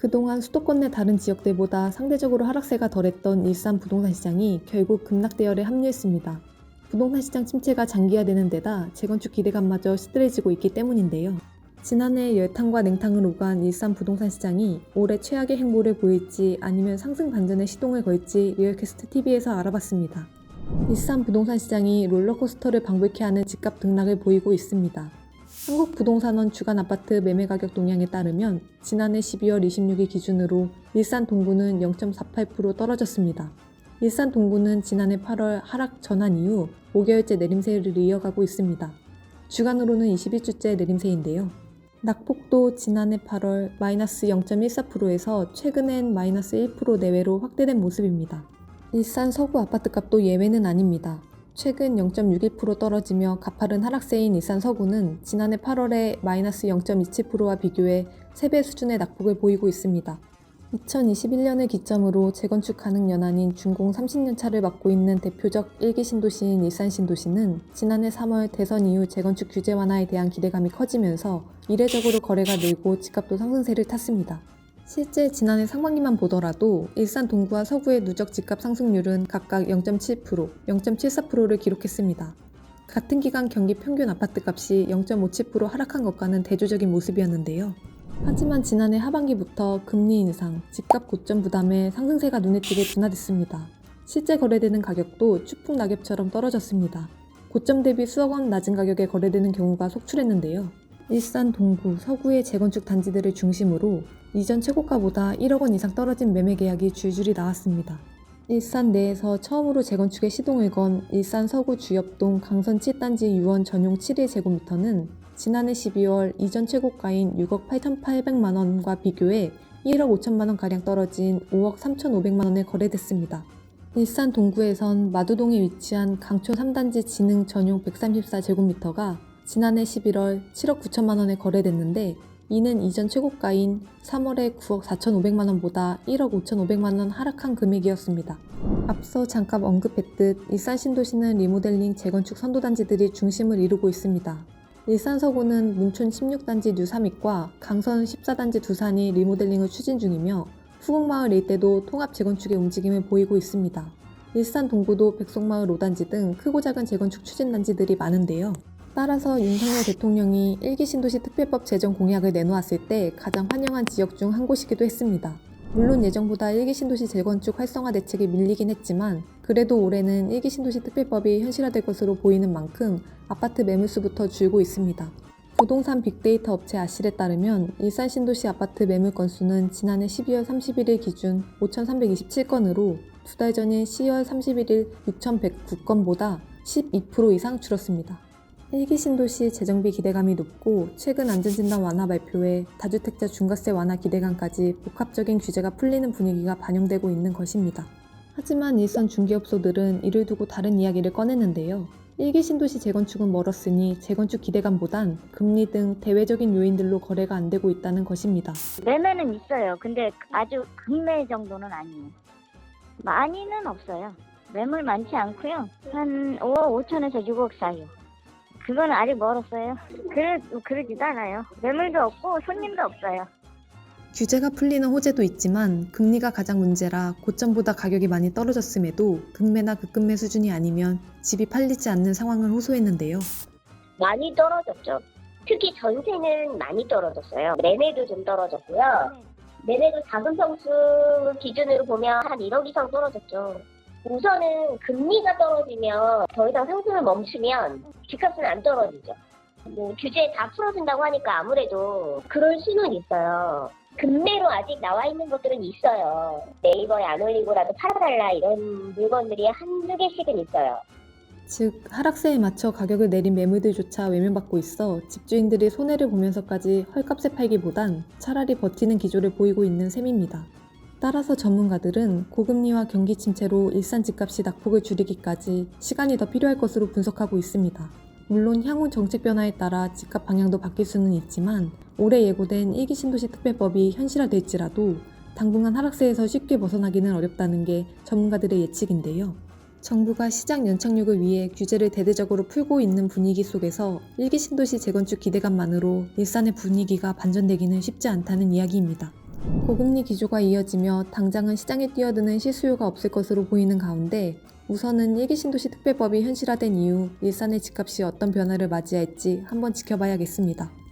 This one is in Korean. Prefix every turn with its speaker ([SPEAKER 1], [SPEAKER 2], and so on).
[SPEAKER 1] 그동안 수도권 내 다른 지역들보다 상대적으로 하락세가 덜했던 일산 부동산 시장이 결국 급락대열에 합류했습니다. 부동산 시장 침체가 장기화되는 데다 재건축 기대감마저 시들해지고 있기 때문인데요. 지난해 열탕과 냉탕을 오간 일산 부동산 시장이 올해 최악의 행보를 보일지 아니면 상승 반전의 시동을 걸지 리얼캐스트 TV에서 알아봤습니다. 일산 부동산 시장이 롤러코스터를 방불케 하는 집값 등락을 보이고 있습니다. 한국부동산원 주간 아파트 매매 가격 동향에 따르면 지난해 12월 26일 기준으로 일산 동구는 0.48% 떨어졌습니다. 일산 동구는 지난해 8월 하락 전환 이후 5개월째 내림세를 이어가고 있습니다. 주간으로는 21주째 내림세인데요. 낙폭도 지난해 8월 마이너스 0.14%에서 최근엔 마이너스 1% 내외로 확대된 모습입니다. 일산 서구 아파트값도 예외는 아닙니다. 최근 0.61% 떨어지며 가파른 하락세인 일산 서구는 지난해 8월에 마이너스 0.27%와 비교해 3배 수준의 낙폭을 보이고 있습니다. 2021년을 기점으로 재건축 가능 연한인 준공 30년 차를 맞고 있는 대표적 1기 신도시인 일산 신도시는 지난해 3월 대선 이후 재건축 규제 완화에 대한 기대감이 커지면서 이례적으로 거래가 늘고 집값도 상승세를 탔습니다. 실제 지난해 상반기만 보더라도 일산 동구와 서구의 누적 집값 상승률은 각각 0.7%, 0.74%를 기록했습니다. 같은 기간 경기 평균 아파트값이 0.57% 하락한 것과는 대조적인 모습이었는데요. 하지만 지난해 하반기부터 금리 인상, 집값 고점 부담에 상승세가 눈에 띄게 둔화됐습니다. 실제 거래되는 가격도 추풍 낙엽처럼 떨어졌습니다. 고점 대비 수억 원 낮은 가격에 거래되는 경우가 속출했는데요. 일산 동구, 서구의 재건축 단지들을 중심으로 이전 최고가보다 1억 원 이상 떨어진 매매 계약이 줄줄이 나왔습니다. 일산 내에서 처음으로 재건축에 시동을 건 일산 서구 주엽동 강선 7단지 유원 전용 7일제곱미터는 지난해 12월 이전 최고가인 6억 8,800만 원과 비교해 1억 5천만 원가량 떨어진 5억 3,500만 원에 거래됐습니다. 일산 동구에선 마두동에 위치한 강초 3단지 진흥 전용 134제곱미터가 지난해 11월 7억 9천만 원에 거래됐는데 이는 이전 최고가인 3월에 9억 4,500만 원보다 1억 5,500만 원 하락한 금액이었습니다. 앞서 잠깐 언급했듯 일산 신도시는 리모델링 재건축 선도단지들이 중심을 이루고 있습니다. 일산 서구는 문촌 16단지 뉴3익과 강선 14단지 두산이 리모델링을 추진 중이며 후곡마을 일대도 통합 재건축의 움직임을 보이고 있습니다. 일산 동구도 백석마을 5단지 등 크고 작은 재건축 추진 단지들이 많은데요. 따라서 윤석열 대통령이 1기 신도시 특별법 제정 공약을 내놓았을 때 가장 환영한 지역 중 한 곳이기도 했습니다. 물론 예정보다 1기 신도시 재건축 활성화 대책이 밀리긴 했지만 그래도 올해는 1기 신도시 특별법이 현실화될 것으로 보이는 만큼 아파트 매물수부터 줄고 있습니다. 부동산 빅데이터 업체 아실에 따르면 일산 신도시 아파트 매물 건수는 지난해 12월 31일 기준 5,327건으로 두 달 전인 10월 31일 6,109건보다 12% 이상 줄었습니다. 1기 신도시 재정비 기대감이 높고 최근 안전진단 완화 발표에 다주택자 중과세 완화 기대감까지 복합적인 규제가 풀리는 분위기가 반영되고 있는 것입니다. 하지만 일선 중개업소들은 이를 두고 다른 이야기를 꺼냈는데요. 1기 신도시 재건축은 멀었으니 재건축 기대감보단 금리 등 대외적인 요인들로 거래가 안 되고 있다는 것입니다.
[SPEAKER 2] 매매는 있어요. 근데 아주 급매 정도는 아니에요. 많이는 없어요. 매물 많지 않고요. 한 5억 5천에서 6억 사이요. 그건 아직 멀었어요. 그러지도 않아요. 매물도 없고 손님도 없어요.
[SPEAKER 1] 규제가 풀리는 호재도 있지만 금리가 가장 문제라 고점보다 가격이 많이 떨어졌음에도 급매나 급급매 수준이 아니면 집이 팔리지 않는 상황을 호소했는데요.
[SPEAKER 3] 많이 떨어졌죠. 특히 전세는 많이 떨어졌어요. 매매도 좀 떨어졌고요. 매매도 작은 평수 기준으로 보면 한 1억 이상 떨어졌죠. 우선은 금리가 떨어지면 더 이상 상승을 멈추면 집값은 안 떨어지죠. 규제 다 풀어준다고 하니까 아무래도 그럴 수는 있어요. 급매로 아직 나와 있는 것들은 있어요. 네이버에 안 올리고라도 팔아달라 이런 물건들이 한두 개씩은 있어요.
[SPEAKER 1] 즉 하락세에 맞춰 가격을 내린 매물들조차 외면받고 있어 집주인들이 손해를 보면서까지 헐값에 팔기보단 차라리 버티는 기조를 보이고 있는 셈입니다. 따라서 전문가들은 고금리와 경기 침체로 일산 집값이 낙폭을 줄이기까지 시간이 더 필요할 것으로 분석하고 있습니다. 물론 향후 정책 변화에 따라 집값 방향도 바뀔 수는 있지만 올해 예고된 1기 신도시 특별법이 현실화될지라도 당분간 하락세에서 쉽게 벗어나기는 어렵다는 게 전문가들의 예측인데요. 정부가 시장 연착륙을 위해 규제를 대대적으로 풀고 있는 분위기 속에서 1기 신도시 재건축 기대감만으로 일산의 분위기가 반전되기는 쉽지 않다는 이야기입니다. 고금리 기조가 이어지며 당장은 시장에 뛰어드는 실수요가 없을 것으로 보이는 가운데 우선은 일기 신도시 특별법이 현실화된 이후 일산의 집값이 어떤 변화를 맞이할지 한번 지켜봐야겠습니다.